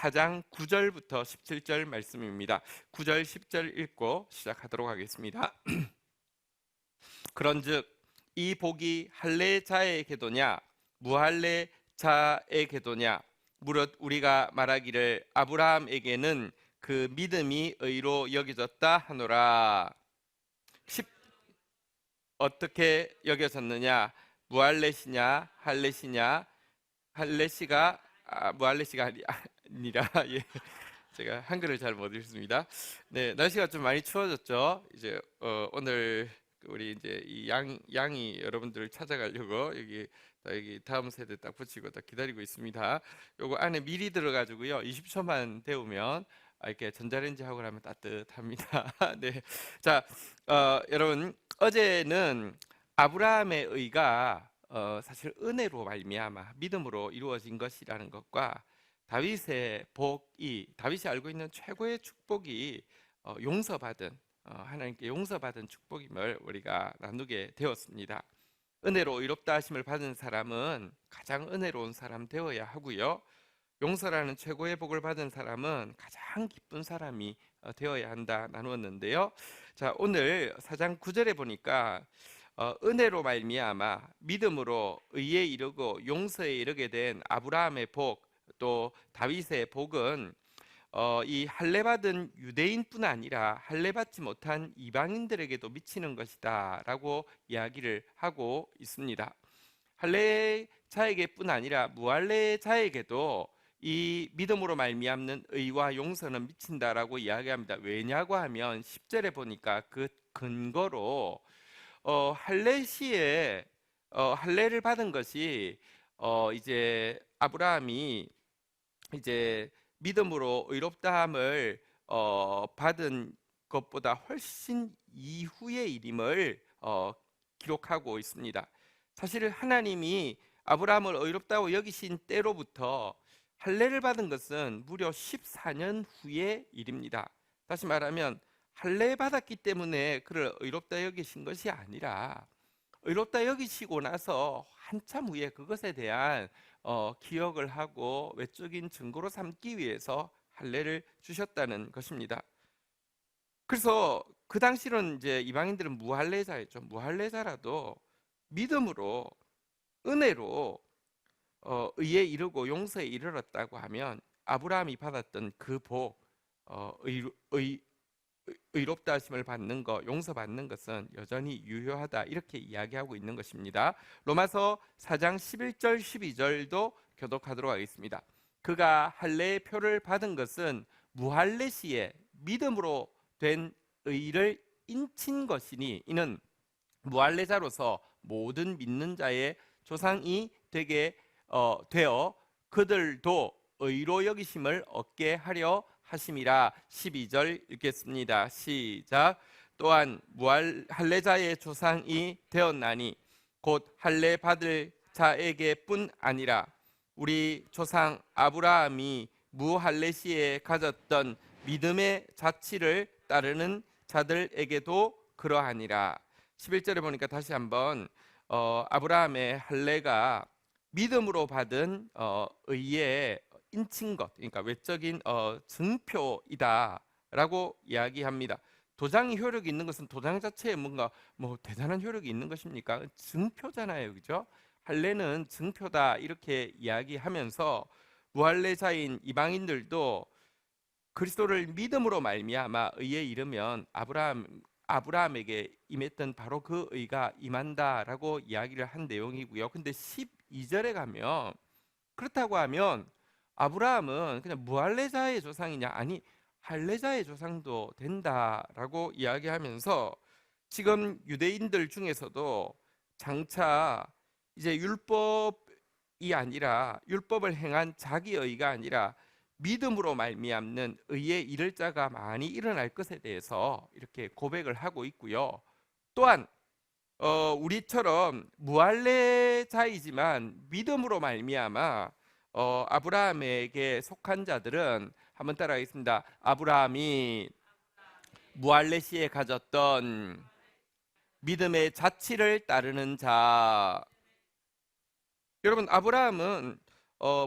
4장 9절부터 17절 말씀입니다. 9절 10절 읽고 시작하도록 하겠습니다. 그런즉 이 복이 할례자의 계도냐 무할례자의 계도냐 무릇 우리가 말하기를 아브라함에게는 그 믿음이 의로 여겨졌다 하노라. 어떻게 여겨졌느냐? 무할렛이냐 할렛이냐? 할렛이가 무할렛이가 아니라 예. 제가 한글을 잘 못 읽습니다. 네, 날씨가 좀 많이 추워졌죠. 이제 오늘 우리 이제 이 양이 여러분들을 찾아가려고 여기 다음 세대 딱 붙이고 딱 기다리고 있습니다. 요거 안에 미리 들어가지고요. 20초만 데우면 이렇게 전자레인지 하고 나면 따뜻합니다. 네, 자, 여러분 어제는 아브라함의 의가 사실 은혜로 말미암아 믿음으로 이루어진 것이라는 것과 다윗의 다윗이 알고 있는 최고의 축복이 용서받은 하나님께 용서받은 축복임을 우리가 나누게 되었습니다. 은혜로 의롭다 하심을 받은 사람은 가장 은혜로운 사람 되어야 하고요. 용서라는 최고의 복을 받은 사람은 가장 기쁜 사람이 되어야 한다 나누었는데요. 자, 오늘 4장 9절에 보니까 은혜로 말미암아 믿음으로 의에 이르고 용서에 이르게 된 아브라함의 복, 또 다윗의 복은 이 할례받은 유대인뿐 아니라 할례받지 못한 이방인들에게도 미치는 것이다 라고 이야기를 하고 있습니다. 할례자에게뿐 아니라 무할례자에게도 이 믿음으로 말미암는 의와 용서는 미친다라고 이야기합니다. 왜냐고 하면 10절에 보니까 그 근거로 할례를 받은 것이 이제 아브라함이 이제 믿음으로 의롭다함을 받은 것보다 훨씬 이후의 일임을 기록하고 있습니다. 사실 하나님이 아브라함을 의롭다고 여기신 때로부터 할례를 받은 것은 무려 14년 후의 일입니다. 다시 말하면 할례 받았기 때문에 그를 의롭다 여기신 것이 아니라 의롭다 여기시고 나서 한참 후에 그것에 대한 기억을 하고 외적인 증거로 삼기 위해서 할례를 주셨다는 것입니다. 그래서 그 당시는 이제 이방인들은 무할례자였죠. 무할례자라도 믿음으로 은혜로 의에 이르고 용서에 이르렀다고 하면 아브라함이 받았던 그 복, 의롭다 하심을 받는 것, 용서받는 것은 여전히 유효하다 이렇게 이야기하고 있는 것입니다. 로마서 4장 11절 12절도 교독하도록 하겠습니다. 그가 할례의 표를 받은 것은 무할례 시에 믿음으로 된 의를 인친 것이니 이는 무할례자로서 모든 믿는 자의 조상이 되게 되어 그들도 의로 여기심을 얻게 하려 하심이라. 12절 읽겠습니다. 시작. 또한 할례자의 조상이 되었나니 곧 할례 받을 자에게뿐 아니라 우리 조상 아브라함이 무할례 시에 가졌던 믿음의 자치를 따르는 자들에게도 그러하니라. 11절에 보니까 다시 한번 아브라함의 할례가 믿음으로 받은 의의 인친 것, 그러니까 외적인 증표이다라고 이야기합니다. 도장이 효력이 있는 것은 도장 자체에 뭔가 대단한 효력이 있는 것입니까? 증표잖아요, 그죠? 할례는 증표다 이렇게 이야기하면서 무할례자인 이방인들도 그리스도를 믿음으로 말미암아 의에 이르면 아브라함에게 임했던 바로 그 의가 임한다라고 이야기를 한 내용이고요. 근데 12절에 가면 그렇다고 하면 아브라함은 그냥 무할례자의 조상이냐? 아니, 할례자의 조상도 된다라고 이야기하면서 지금 유대인들 중에서도 장차 이제 율법이 아니라 율법을 행한 자기 의가 아니라 믿음으로 말미암는 의에 이를 자가 많이 일어날 것에 대해서 이렇게 고백을 하고 있고요. 또한 우리처럼 무할례자이지만 믿음으로 말미암아 아브라함에게 속한 자들은 한번 따라하겠습니다. 아브라함이 무할례 시에 가졌던 믿음의 자치를 따르는 자. 여러분, 아브라함은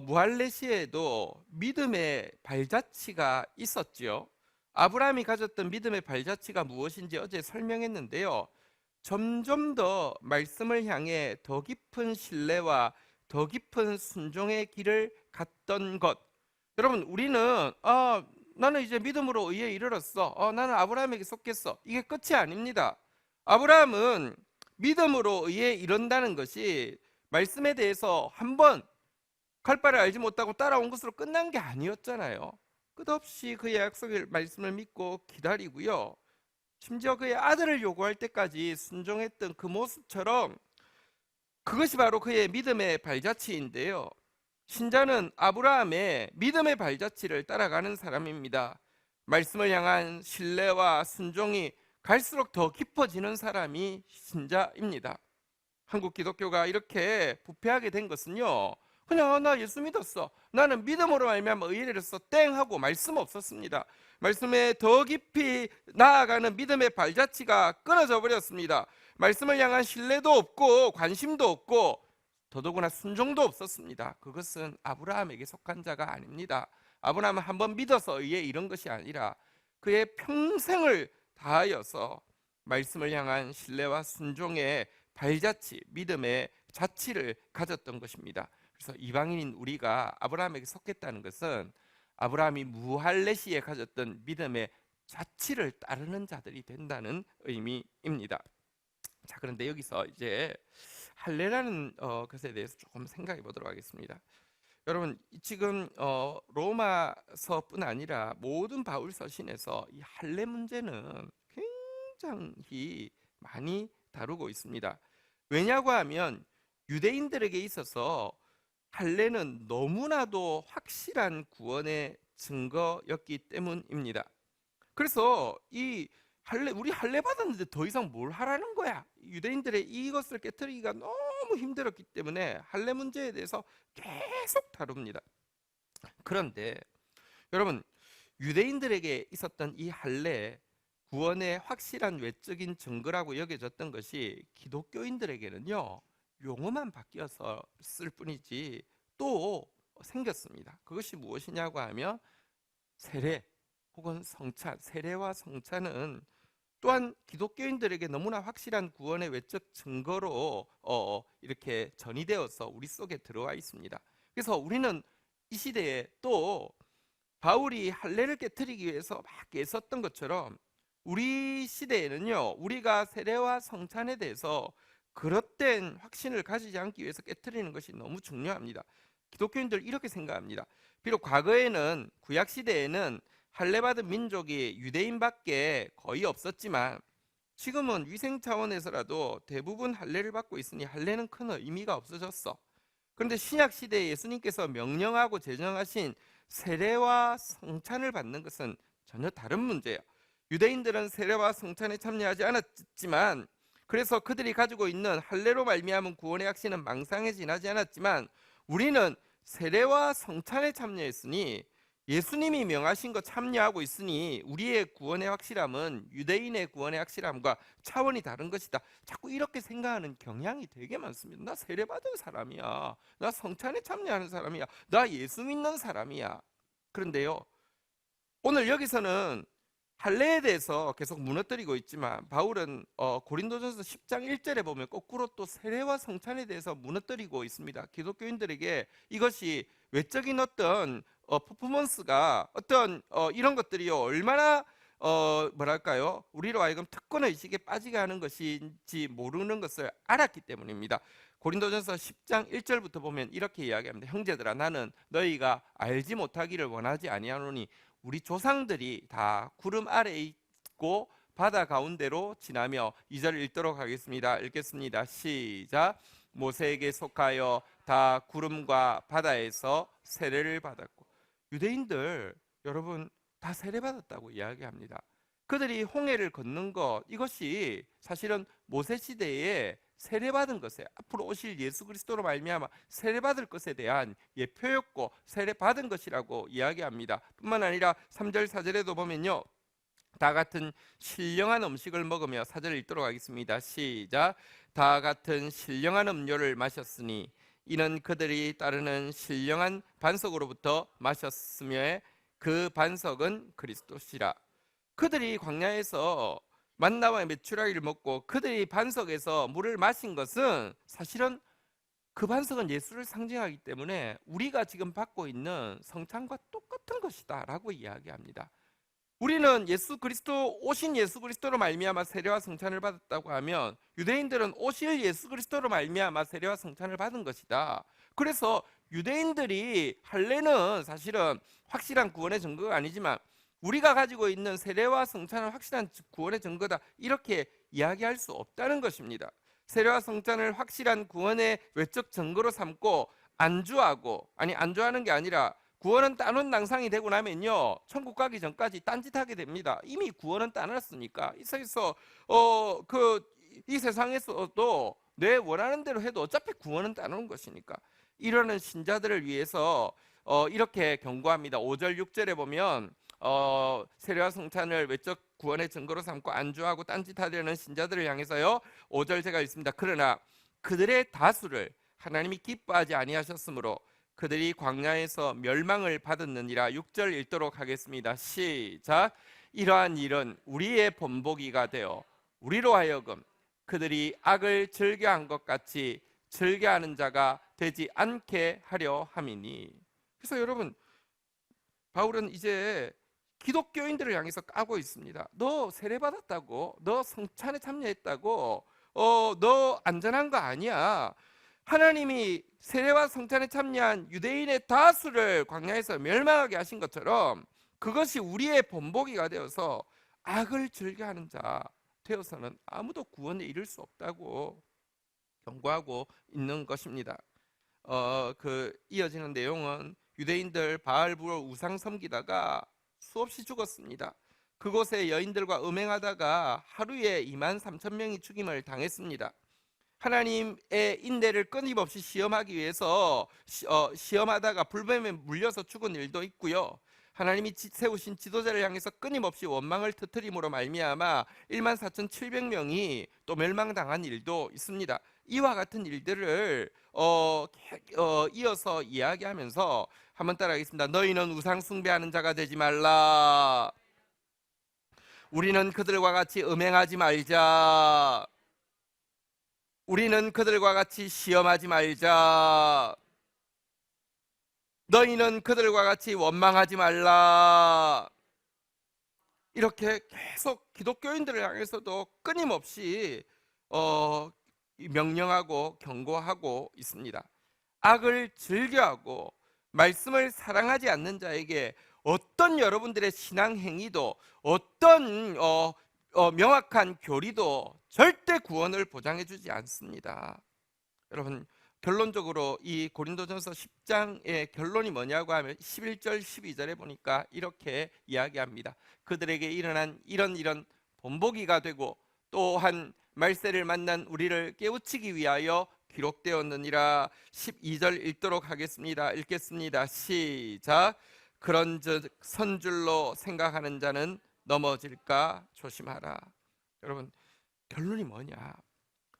무할레시에도 믿음의 발자취가 있었지요. 아브라함이 가졌던 믿음의 발자취가 무엇인지 어제 설명했는데요. 점점 더 말씀을 향해 더 깊은 신뢰와 더 깊은 순종의 길을 갔던 것. 여러분, 우리는 나는 이제 믿음으로 의에 이르렀어. 나는 아브라함에게 속했어. 이게 끝이 아닙니다. 아브라함은 믿음으로 의에 이른다는 것이 말씀에 대해서 한번 갈 바를 알지 못하고 따라온 것으로 끝난 게 아니었잖아요. 끝없이 그의 약속의 말씀을 믿고 기다리고요. 심지어 그의 아들을 요구할 때까지 순종했던 그 모습처럼 그것이 바로 그의 믿음의 발자취인데요. 신자는 아브라함의 믿음의 발자취를 따라가는 사람입니다. 말씀을 향한 신뢰와 순종이 갈수록 더 깊어지는 사람이 신자입니다. 한국 기독교가 이렇게 부패하게 된 것은요, 그냥 나 예수 믿었어, 나는 믿음으로 말미암아 의를 이뤘어 땡 하고 말씀 없었습니다. 말씀에 더 깊이 나아가는 믿음의 발자취가 끊어져 버렸습니다. 말씀을 향한 신뢰도 없고 관심도 없고 더더구나 순종도 없었습니다. 그것은 아브라함에게 속한 자가 아닙니다. 아브라함은 한번 믿어서 의에 이른 것이 아니라 그의 평생을 다하여서 말씀을 향한 신뢰와 순종의 발자취, 믿음의 자취를 가졌던 것입니다. 그래서 이방인인 우리가 아브라함에게 속했다는 것은 아브라함이 무할레시에 가졌던 믿음의 자취를 따르는 자들이 된다는 의미입니다. 자, 그런데 여기서 이제 할례라는 것에 대해서 조금 생각해 보도록 하겠습니다. 여러분, 지금 로마서뿐 아니라 모든 바울 서신에서 이 할례 문제는 굉장히 많이 다루고 있습니다. 왜냐고 하면 유대인들에게 있어서 할례는 너무나도 확실한 구원의 증거였기 때문입니다. 그래서 이 우리 할례 받았는데 더 이상 뭘 하라는 거야? 유대인들의 이것을 깨트리기가 너무 힘들었기 때문에 할례 문제에 대해서 계속 다룹니다. 그런데 여러분, 유대인들에게 있었던 이 할례, 구원의 확실한 외적인 증거라고 여겨졌던 것이 기독교인들에게는요, 용어만 바뀌어서 쓸 뿐이지 또 생겼습니다. 그것이 무엇이냐고 하면 세례 혹은 성찬. 세례와 성찬은 또한 기독교인들에게 너무나 확실한 구원의 외적 증거로 이렇게 전이되어서 우리 속에 들어와 있습니다. 그래서 우리는 이 시대에 또 바울이 할례를 깨트리기 위해서 막 애썼던 것처럼 우리 시대에는요, 우리가 세례와 성찬에 대해서 그릇된 확신을 가지지 않기 위해서 깨트리는 것이 너무 중요합니다. 기독교인들 이렇게 생각합니다. 비록 과거에는, 구약 시대에는 할례받은 민족이 유대인밖에 거의 없었지만 지금은 위생 차원에서라도 대부분 할례를 받고 있으니 할례는 큰 의미가 없어졌어. 그런데 신약 시대에 예수님께서 명령하고 제정하신 세례와 성찬을 받는 것은 전혀 다른 문제예요. 유대인들은 세례와 성찬에 참여하지 않았지만, 그래서 그들이 가지고 있는 할례로 말미암은 구원의 확신은 망상에 지나지 않았지만, 우리는 세례와 성찬에 참여했으니 예수님이 명하신 것 참여하고 있으니 우리의 구원의 확실함은 유대인의 구원의 확실함과 차원이 다른 것이다. 자꾸 이렇게 생각하는 경향이 되게 많습니다. 나 세례받은 사람이야, 나 성찬에 참여하는 사람이야, 나 예수 믿는 사람이야. 그런데요, 오늘 여기서는 할례에 대해서 계속 무너뜨리고 있지만 바울은 고린도전서 10장 1절에 보면 거꾸로 또 세례와 성찬에 대해서 무너뜨리고 있습니다. 기독교인들에게 이것이 외적인 어떤 퍼포먼스가 어떤 이런 것들이요, 얼마나 뭐랄까요, 우리로 하여금 특권 의식에 빠지게 하는 것인지 모르는 것을 알았기 때문입니다. 고린도전서 10장 1절부터 보면 이렇게 이야기합니다. 형제들아, 나는 너희가 알지 못하기를 원하지 아니하노니 우리 조상들이 다 구름 아래에 있고 바다 가운데로 지나며, 2절 읽도록 하겠습니다. 읽겠습니다. 시작. 모세에게 속하여 다 구름과 바다에서 세례를 받았고. 유대인들 여러분 다 세례받았다고 이야기합니다. 그들이 홍해를 걷는 것, 이것이 사실은 모세 시대에 세례받은 것에, 앞으로 오실 예수 그리스도로 말미암아 세례받을 것에 대한 예표였고 세례받은 것이라고 이야기합니다. 뿐만 아니라 3절 4절에도 보면요, 다 같은 신령한 음식을 먹으며, 4절 읽도록 하겠습니다. 시작. 다 같은 신령한 음료를 마셨으니 이는 그들이 따르는 신령한 반석으로부터 마셨으며 그 반석은 그리스도시라. 그들이 광야에서 만나와 메추라기를 먹고 그들이 반석에서 물을 마신 것은 사실은 그 반석은 예수를 상징하기 때문에 우리가 지금 받고 있는 성찬과 똑같은 것이다 라고 이야기합니다. 우리는 예수 그리스도, 오신 예수 그리스도로 말미암아 세례와 성찬을 받았다고 하면 유대인들은 오실 예수 그리스도로 말미암아 세례와 성찬을 받은 것이다. 그래서 유대인들이 할례는 사실은 확실한 구원의 증거가 아니지만 우리가 가지고 있는 세례와 성찬은 확실한 구원의 증거다, 이렇게 이야기할 수 없다는 것입니다. 세례와 성찬을 확실한 구원의 외적 증거로 삼고 안주하고, 아니 안주하는 게 아니라 구원은 따놓은 낭상이 되고 나면요 천국 가기 전까지 딴짓하게 됩니다. 이미 구원은 따놨으니까 이 세상에서 이 세상에서도 내 원하는 대로 해도 어차피 구원은 따놓은 것이니까, 이러는 신자들을 위해서 이렇게 경고합니다. 5절 6절에 보면 세례와 성찬을 외적 구원의 증거로 삼고 안주하고 딴짓하려는 신자들을 향해서요 5절 제가 읽습니다. 그러나 그들의 다수를 하나님이 기뻐하지 아니하셨으므로 그들이 광야에서 멸망을 받았느니라. 6절 읽도록 하겠습니다. 시작. 이러한 일은 우리의 본보기가 되어 우리로 하여금 그들이 악을 즐겨한 것 같이 즐겨하는 자가 되지 않게 하려 함이니. 그래서 여러분, 바울은 이제 기독교인들을 향해서 까고 있습니다. 너 세례 받았다고, 너 성찬에 참여했다고, 너 안전한 거 아니야. 하나님이 세례와 성찬에 참여한 유대인의 다수를 광야에서 멸망하게 하신 것처럼 그것이 우리의 본보기가 되어서 악을 즐겨하는 자 되어서는 아무도 구원에 이를 수 없다고 경고하고 있는 것입니다. 이어지는 내용은 유대인들 바알부를 우상 섬기다가 수없이 죽었습니다. 그곳에 여인들과 음행하다가 하루에 23,000명이 죽임을 당했습니다. 하나님의 인내를 끊임없이 시험하기 위해서 시험하다가 불뱀에 물려서 죽은 일도 있고요. 하나님이 세우신 지도자를 향해서 끊임없이 원망을 터뜨림으로 말미암아 14,700명이 또 멸망당한 일도 있습니다. 이와 같은 일들을 이어서 이야기하면서 한번 따라하겠습니다. 너희는 우상 숭배하는 자가 되지 말라. 우리는 그들과 같이 음행하지 말자. 우리는 그들과 같이 시험하지 말자. 너희는 그들과 같이 원망하지 말라. 이렇게 계속 기독교인들을 향해서도 끊임없이 명령하고 경고하고 있습니다. 악을 즐겨하고 말씀을 사랑하지 않는 자에게 어떤 여러분들의 신앙 행위도, 어떤 명확한 교리도 절대 구원을 보장해 주지 않습니다. 여러분, 결론적으로 이 고린도전서 10장의 결론이 뭐냐고 하면 11절 12절에 보니까 이렇게 이야기합니다. 그들에게 일어난 이런 본보기가 되고 또한 말세를 만난 우리를 깨우치기 위하여 기록되었느니라. 12절 읽도록 하겠습니다. 읽겠습니다. 시작. 그런즉 선줄로 생각하는 자는 넘어질까 조심하라. 여러분, 결론이 뭐냐?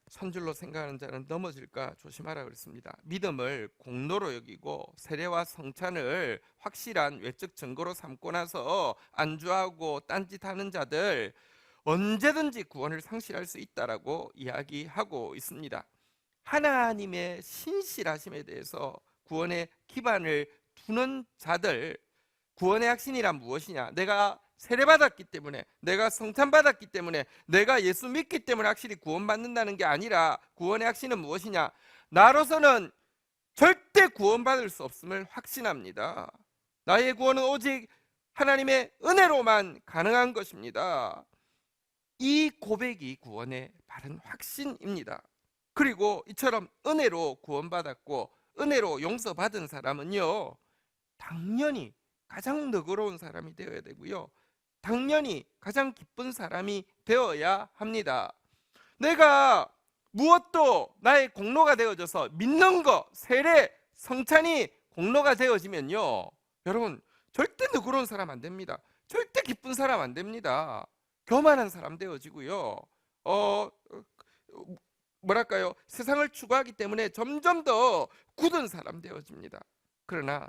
선줄로 생각하는 자는 넘어질까 조심하라 그랬습니다. 믿음을 공로로 여기고 세례와 성찬을 확실한 외적 증거로 삼고 나서 안주하고 딴짓하는 자들 언제든지 구원을 상실할 수 있다라고 이야기하고 있습니다. 하나님의 신실하심에 대해서 구원의 기반을 두는 자들, 구원의 확신이란 무엇이냐? 내가 세례받았기 때문에, 내가 성찬받았기 때문에, 내가 예수 믿기 때문에 확실히 구원받는다는 게 아니라 구원의 확신은 무엇이냐? 나로서는 절대 구원받을 수 없음을 확신합니다. 나의 구원은 오직 하나님의 은혜로만 가능한 것입니다. 이 고백이 구원의 바른 확신입니다. 그리고 이처럼 은혜로 구원받았고 은혜로 용서받은 사람은요, 당연히 가장 너그러운 사람이 되어야 되고요, 당연히 가장 기쁜 사람이 되어야 합니다. 내가 무엇도 나의 공로가 되어져서 믿는 것, 세례, 성찬이 공로가 되어지면요, 여러분 절대 너그러운 사람 안 됩니다. 절대 기쁜 사람 안 됩니다. 교만한 사람 되어지고요, 뭐랄까요, 세상을 추구하기 때문에 점점 더 굳은 사람 되어집니다. 그러나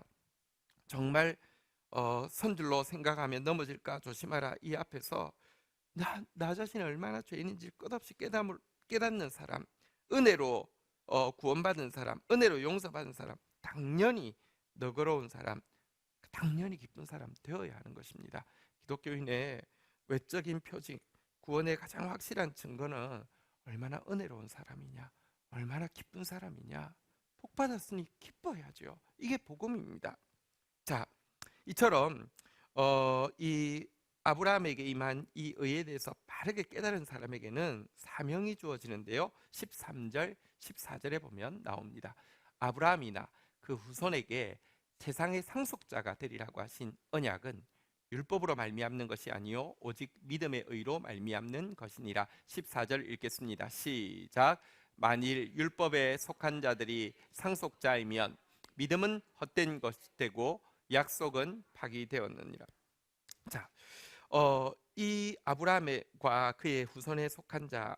정말 선줄로 생각하면 넘어질까 조심하라. 이 앞에서 나 자신이 얼마나 죄인인지 끝없이 깨닫는 사람, 은혜로 구원받은 사람, 은혜로 용서받은 사람, 당연히 너그러운 사람, 당연히 기쁜 사람 되어야 하는 것입니다. 기독교인의 외적인 표징, 구원의 가장 확실한 증거는 얼마나 은혜로운 사람이냐, 얼마나 기쁜 사람이냐. 복 받았으니 기뻐야죠. 이게 복음입니다. 자, 이처럼 이 아브라함에게 임한 이 의에 대해서 바르게 깨달은 사람에게는 사명이 주어지는데요. 13절, 14절에 보면 나옵니다. 아브라함이나 그 후손에게 세상의 상속자가 되리라고 하신 언약은 율법으로 말미암는 것이 아니요 오직 믿음의 의로 말미암는 것이니라. 14절 읽겠습니다. 시작. 만일 율법에 속한 자들이 상속자이면 믿음은 헛된 것이 되고 약속은 파기되었느니라. 자, 이 아브라함과 그의 후손에 속한 자,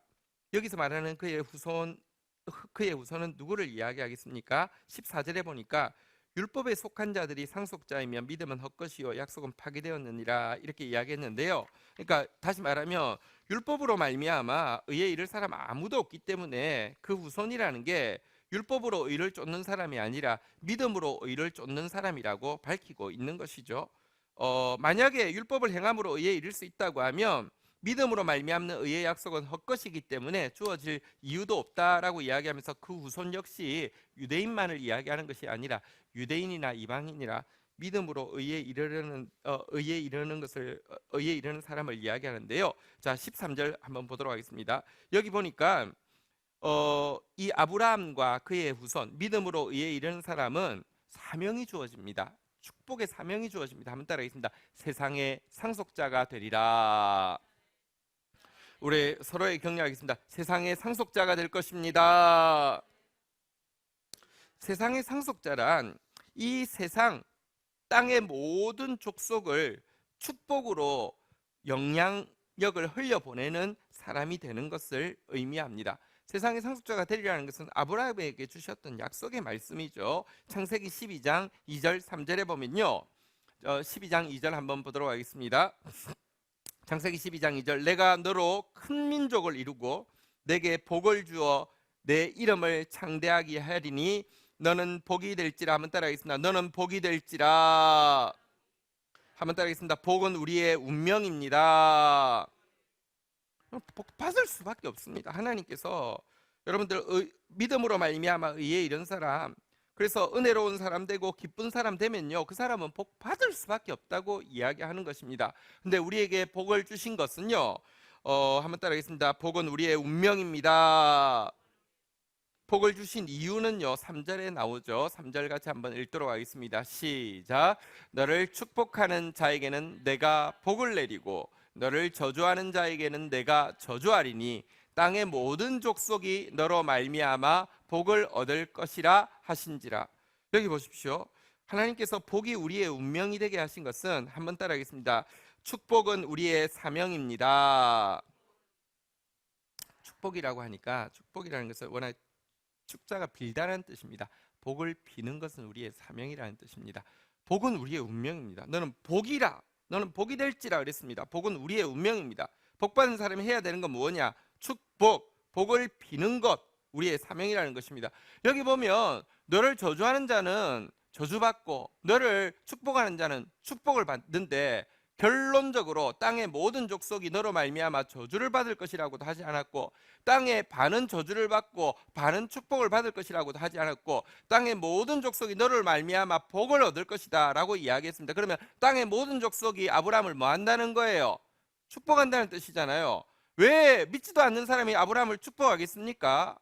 여기서 말하는 그의 후손은 누구를 이야기하겠습니까? 14절에 보니까 율법에 속한 자들이 상속자이면 믿음은 헛것이요 약속은 파기되었느니라 이렇게 이야기했는데요. 그러니까 다시 말하면 율법으로 말미암아 의에 이를 사람 아무도 없기 때문에 그 후손이라는 게 율법으로 의를 쫓는 사람이 아니라 믿음으로 의를 쫓는 사람이라고 밝히고 있는 것이죠. 만약에 율법을 행함으로 의에 이를 수 있다고 하면 믿음으로 말미암는 의의 약속은 헛것이기 때문에 주어질 이유도 없다라고 이야기하면서 그 후손 역시 유대인만을 이야기하는 것이 아니라 유대인이나 이방인이나 믿음으로 의에 이르는 사람을 이야기하는데요. 자, 13절 한번 보도록 하겠습니다. 여기 보니까 이 아브라함과 그의 후손 믿음으로 의에 이르는 사람은 사명이 주어집니다. 축복의 사명이 주어집니다. 한번 따라하겠습니다. 세상의 상속자가 되리라. 우리 서로의 격려하겠습니다. 세상의 상속자가 될 것입니다. 세상의 상속자란 이 세상 땅의 모든 족속을 축복으로 영향력을 흘려보내는 사람이 되는 것을 의미합니다. 세상의 상속자가 되리라는 것은 아브라함에게 주셨던 약속의 말씀이죠. 창세기 12장 2절 3절에 보면요, 12장 2절 한번 보도록 하겠습니다. 창세기 12장 2절. 내가 너로 큰 민족을 이루고 내게 복을 주어 내 이름을 창대하게 하리니 너는 복이 될지라. 한번 따라하겠습니다. 너는 복이 될지라. 한번 따라하겠습니다. 복은 우리의 운명입니다. 복 받을 수밖에 없습니다. 하나님께서 여러분들 믿음으로 말미암아 의에 이른 사람, 그래서 은혜로운 사람 되고 기쁜 사람 되면요, 그 사람은 복 받을 수밖에 없다고 이야기하는 것입니다. 근데 우리에게 복을 주신 것은요, 한번 따라하겠습니다. 복은 우리의 운명입니다. 복을 주신 이유는요, 3절에 나오죠. 3절 같이 한번 읽도록 하겠습니다. 시작. 너를 축복하는 자에게는 내가 복을 내리고 너를 저주하는 자에게는 내가 저주하리니 땅의 모든 족속이 너로 말미암아 복을 얻을 것이라 하신지라. 여기 보십시오. 하나님께서 복이 우리의 운명이 되게 하신 것은, 한번 따라하겠습니다. 축복은 우리의 사명입니다. 축복이라고 하니까, 축복이라는 것은 워낙 축자가 빌다라는 뜻입니다. 복을 비는 것은 우리의 사명이라는 뜻입니다. 복은 우리의 운명입니다. 너는 복이라, 너는 복이 될지라 그랬습니다. 복은 우리의 운명입니다. 복 받은 사람이 해야 되는 건 뭐냐? 축복, 복을 비는 것, 우리의 사명이라는 것입니다. 여기 보면 너를 저주하는 자는 저주받고 너를 축복하는 자는 축복을 받는데, 결론적으로 땅의 모든 족속이 너로 말미암아 저주를 받을 것이라고도 하지 않았고, 땅의 반은 저주를 받고 반은 축복을 받을 것이라고도 하지 않았고, 땅의 모든 족속이 너를 말미암아 복을 얻을 것이다 라고 이야기했습니다. 그러면 땅의 모든 족속이 아브라함을 뭐 한다는 거예요? 축복한다는 뜻이잖아요. 왜 믿지도 않는 사람이 아브라함을 축복하겠습니까?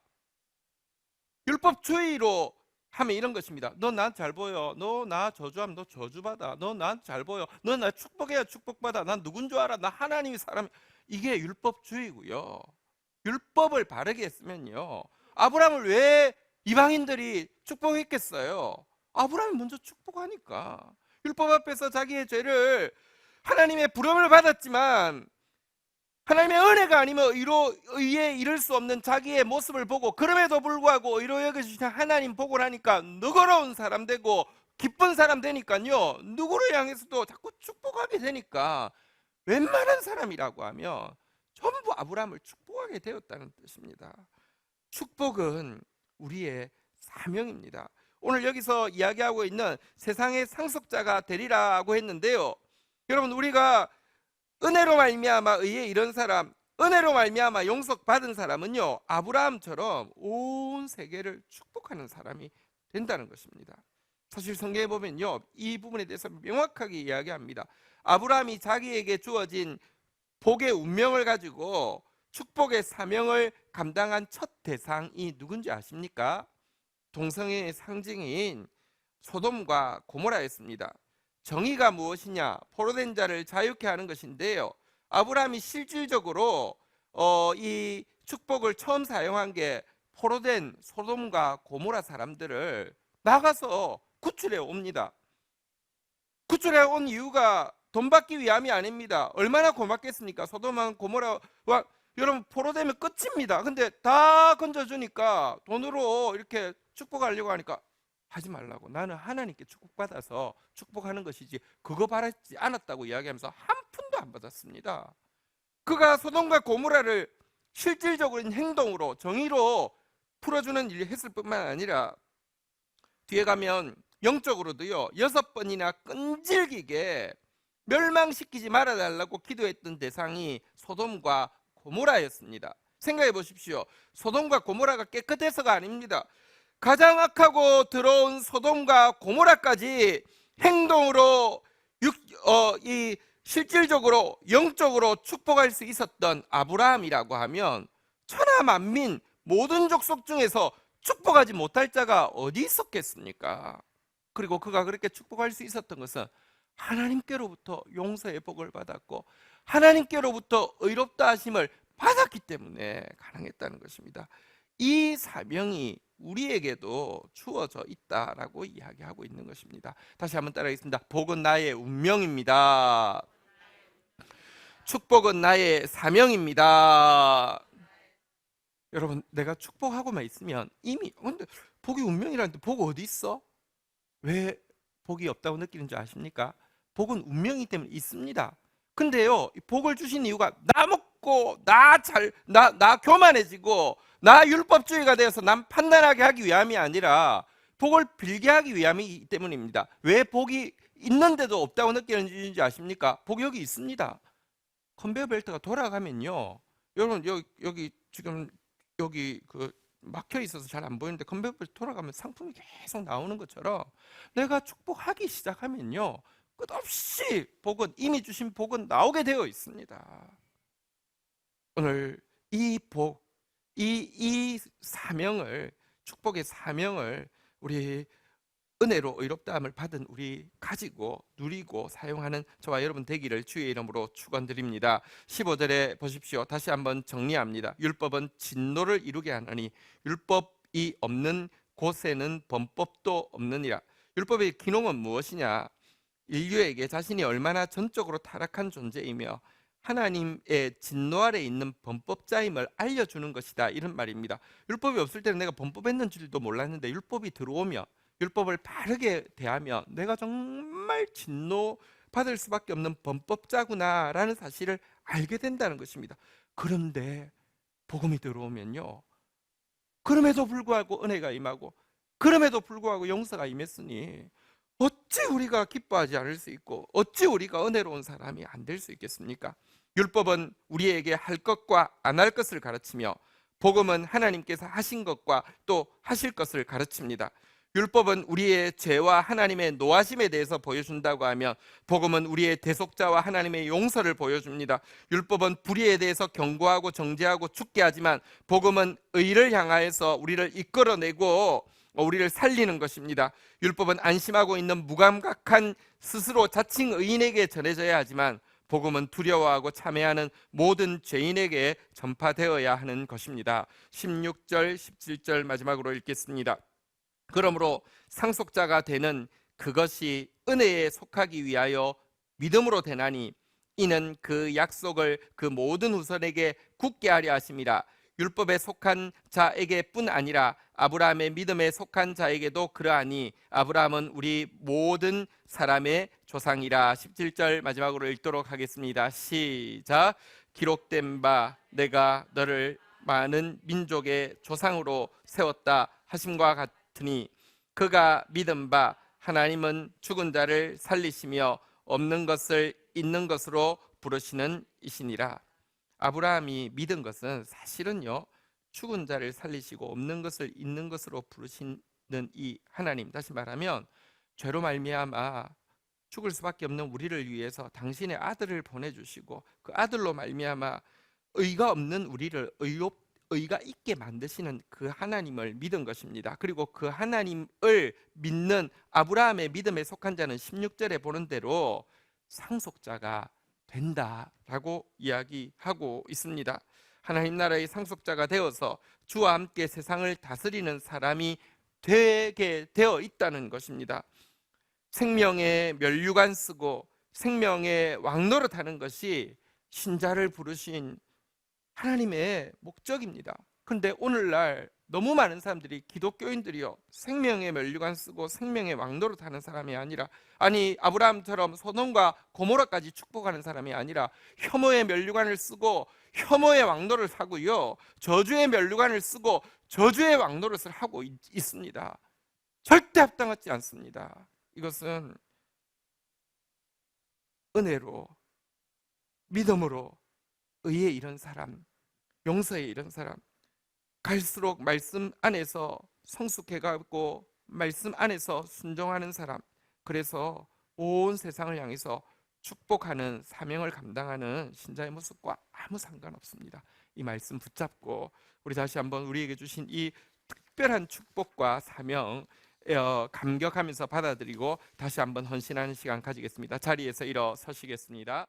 율법주의로 하면 이런 것입니다. 너 난 잘 보여. 너 나 저주하면 너 저주받아. 너 난 잘 보여. 너 나 축복해야 축복받아. 난 누군 줄 알아? 나 하나님의 사람. 이게 율법주의고요. 율법을 바르게 했으면요, 아브라함을 왜 이방인들이 축복했겠어요? 아브라함이 먼저 축복하니까. 율법 앞에서 자기의 죄를, 하나님의 부름을 받았지만 하나님의 은혜가 아니면 의에 이를 수 없는 자기의 모습을 보고 그럼에도 불구하고 의로 여겨주신 하나님 보고 나니까 너그러운 사람 되고 기쁜 사람 되니까요, 누구를 향해서도 자꾸 축복하게 되니까 웬만한 사람이라고 하면 전부 아브라함을 축복하게 되었다는 뜻입니다. 축복은 우리의 사명입니다. 오늘 여기서 이야기하고 있는 세상의 상속자가 되리라고 했는데요, 여러분, 우리가 은혜로 말미암아 의에 이른 사람, 은혜로 말미암아 용서받은 사람은요, 아브라함처럼 온 세계를 축복하는 사람이 된다는 것입니다. 사실 성경에 보면요, 이 부분에 대해서 명확하게 이야기합니다. 아브라함이 자기에게 주어진 복의 운명을 가지고 축복의 사명을 감당한 첫 대상이 누군지 아십니까? 동성애의 상징인 소돔과 고모라였습니다. 정의가 무엇이냐? 포로된 자를 자유케 하는 것인데요, 아브라함이 실질적으로 이 축복을 처음 사용한 게 포로된 소돔과 고모라 사람들을 나가서 구출해 옵니다. 구출해 온 이유가 돈 받기 위함이 아닙니다. 얼마나 고맙겠습니까? 소돔과 고모라와 여러분, 포로되면 끝입니다. 근데 다 건져주니까 돈으로 이렇게 축복하려고 하니까 하지 말라고, 나는 하나님께 축복받아서 축복하는 것이지 그거 바라지 않았다고 이야기하면서 한 푼도 안 받았습니다. 그가 소돔과 고모라를 실질적인 행동으로 정의로 풀어주는 일을 했을 뿐만 아니라 뒤에 가면 영적으로도요, 6번이나 끈질기게 멸망시키지 말아달라고 기도했던 대상이 소돔과 고모라였습니다. 생각해 보십시오. 소돔과 고모라가 깨끗해서가 아닙니다. 가장 악하고 더러운 소돔과 고모라까지 행동으로 실질적으로 영적으로 축복할 수 있었던 아브라함이라고 하면 천하 만민 모든 족속 중에서 축복하지 못할 자가 어디 있었겠습니까? 그리고 그가 그렇게 축복할 수 있었던 것은 하나님께로부터 용서의 복을 받았고 하나님께로부터 의롭다 하심을 받았기 때문에 가능했다는 것입니다. 이 사명이 우리에게도 주어져 있다라고 이야기하고 있는 것입니다. 다시 한번 따라하겠습니다. 복은 나의 운명입니다. 축복은 나의 사명입니다. 여러분, 내가 축복하고만 있으면 이미, 근데 복이 운명이라는데 복 어디 있어? 왜 복이 없다고 느끼는 줄 아십니까? 복은 운명이기 때문에 있습니다. 근데요, 복을 주신 이유가 나 먹고 나 교만해지고 나 율법주의가 되어서 남 판단하게 하기 위함이 아니라 복을 빌게 하기 위함이기 때문입니다. 왜 복이 있는데도 없다고 느끼는지 아십니까? 복이 여기 있습니다. 컨베이어 벨트가 돌아가면요, 여러분, 여기 지금 여기 그 막혀 있어서 잘 안 보이는데 컨베이어 벨트 돌아가면 상품이 계속 나오는 것처럼 내가 축복하기 시작하면요, 끝없이 복은, 이미 주신 복은 나오게 되어 있습니다. 오늘 이 복, 이 사명을, 축복의 사명을 우리 은혜로 의롭다함을 받은 우리 가지고 누리고 사용하는 저와 여러분 되기를 주의 이름으로 축원드립니다. 15절에 보십시오. 다시 한번 정리합니다. 율법은 진노를 이루게 하느니 율법이 없는 곳에는 범법도 없느니라. 율법의 기능은 무엇이냐? 인류에게 자신이 얼마나 전적으로 타락한 존재이며 하나님의 진노 아래 있는 범법자임을 알려주는 것이다, 이런 말입니다. 율법이 없을 때는 내가 범법했는 줄도 몰랐는데 율법이 들어오면, 율법을 바르게 대하면 내가 정말 진노 받을 수밖에 없는 범법자구나 라는 사실을 알게 된다는 것입니다. 그런데 복음이 들어오면요, 그럼에도 불구하고 은혜가 임하고 그럼에도 불구하고 용서가 임했으니 어찌 우리가 기뻐하지 않을 수 있고 어찌 우리가 은혜로운 사람이 안 될 수 있겠습니까? 율법은 우리에게 할 것과 안 할 것을 가르치며 복음은 하나님께서 하신 것과 또 하실 것을 가르칩니다. 율법은 우리의 죄와 하나님의 노하심에 대해서 보여준다고 하면 복음은 우리의 대속자와 하나님의 용서를 보여줍니다. 율법은 불의에 대해서 경고하고 정죄하고 죽게 하지만 복음은 의를 향하여서 우리를 이끌어내고 우리를 살리는 것입니다. 율법은 안심하고 있는 무감각한 스스로 자칭 의인에게 전해져야 하지만 복음은 두려워하고 참회하는 모든 죄인에게 전파되어야 하는 것입니다. 16절, 17절 마지막으로 읽겠습니다. 그러므로 상속자가 되는 그것이 은혜에 속하기 위하여 믿음으로 되나니 이는 그 약속을 그 모든 후손에게 굳게 하려 하심이라. 율법에 속한 자에게뿐 아니라 아브라함의 믿음에 속한 자에게도 그러하니 아브라함은 우리 모든 사람의 조상이라. 17절 마지막으로 읽도록 하겠습니다. 시작. 기록된 바 내가 너를 많은 민족의 조상으로 세웠다 하심과 같으니 그가 믿은 바 하나님은 죽은 자를 살리시며 없는 것을 있는 것으로 부르시는 이시니라. 아브라함이 믿은 것은 사실은요, 죽은 자를 살리시고 없는 것을 있는 것으로 부르시는 이 하나님, 다시 말하면 죄로 말미암아 죽을 수밖에 없는 우리를 위해서 당신의 아들을 보내주시고 그 아들로 말미암아 의가 없는 우리를 의가 있게 만드시는 그 하나님을 믿은 것입니다. 그리고 그 하나님을 믿는 아브라함의 믿음에 속한 자는 16절에 보는 대로 상속자가 된다라고 이야기하고 있습니다. 하나님 나라의 상속자가 되어서 주와 함께 세상을 다스리는 사람이 되게 되어 있다는 것입니다. 생명의 면류관 쓰고 생명의 왕노릇하는 것이 신자를 부르신 하나님의 목적입니다. 그런데 오늘날 너무 많은 사람들이, 기독교인들이요, 생명의 면류관 쓰고 생명의 왕노릇 하는 사람이 아니라, 아니 아브라함처럼 소돔과 고모라까지 축복하는 사람이 아니라 혐오의 면류관을 쓰고 혐오의 왕노릇을 하고요, 저주의 면류관을 쓰고 저주의 왕노릇을 하고 있습니다. 절대 합당하지 않습니다. 이것은 은혜로, 믿음으로 의에 이른 사람, 용서에 이른 사람, 갈수록 말씀 안에서 성숙해가고 말씀 안에서 순종하는 사람, 그래서 온 세상을 향해서 축복하는 사명을 감당하는 신자의 모습과 아무 상관없습니다. 이 말씀 붙잡고 우리 다시 한번 우리에게 주신 이 특별한 축복과 사명 감격하면서 받아들이고 다시 한번 헌신하는 시간 가지겠습니다. 자리에서 일어서시겠습니다.